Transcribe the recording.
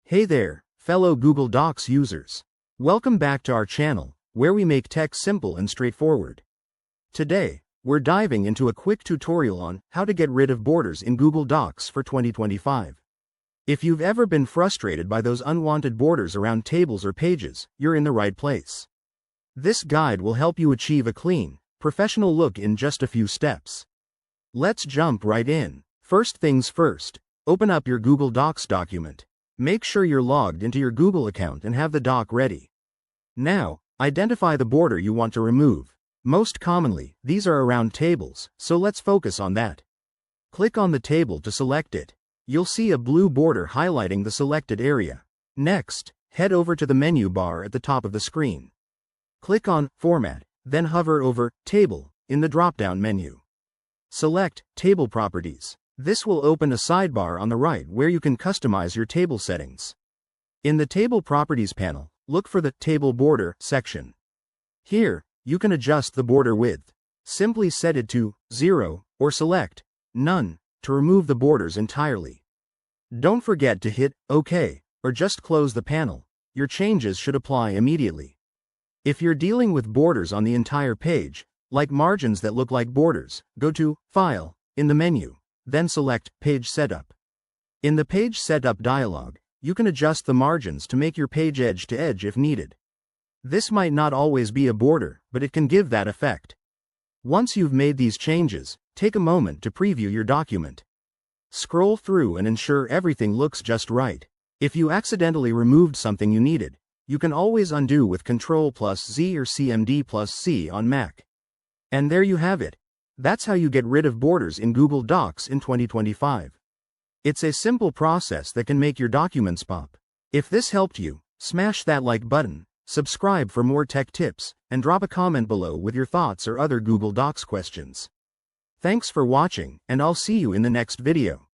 Hey there, fellow Google Docs users. Welcome back to our channel, where we make tech simple and straightforward. Today, we're diving into a quick tutorial on how to get rid of borders in Google Docs for 2025. If you've ever been frustrated by those unwanted borders around tables or pages, you're in the right place. This guide will help you achieve a clean, professional look in just a few steps. Let's jump right in. First things first, open up your Google Docs document. Make sure you're logged into your Google account and have the doc ready. Now, identify the border you want to remove. Most commonly, these are around tables, so let's focus on that. Click on the table to select it. You'll see a blue border highlighting the selected area. Next, head over to the menu bar at the top of the screen. Click on Format, then hover over Table in the drop-down menu. Select Table Properties. This will open a sidebar on the right where you can customize your table settings. In the Table Properties panel, look for the Table Border section. Here, you can adjust the border width. Simply set it to 0 or select None to remove the borders entirely. Don't forget to hit OK or just close the panel. Your changes should apply immediately. If you're dealing with borders on the entire page, like margins that look like borders, go to File in the menu. Then select Page Setup. In the Page Setup dialog, you can adjust the margins to make your page edge to edge if needed. This might not always be a border, but it can give that effect. Once you've made these changes, take a moment to preview your document. Scroll through and ensure everything looks just right. If you accidentally removed something you needed, you can always undo with Ctrl+Z or CMD+C on Mac. And there you have it. That's how you get rid of borders in Google Docs in 2025. It's a simple process that can make your documents pop. If this helped you, smash that like button, subscribe for more tech tips, and drop a comment below with your thoughts or other Google Docs questions. Thanks for watching, and I'll see you in the next video.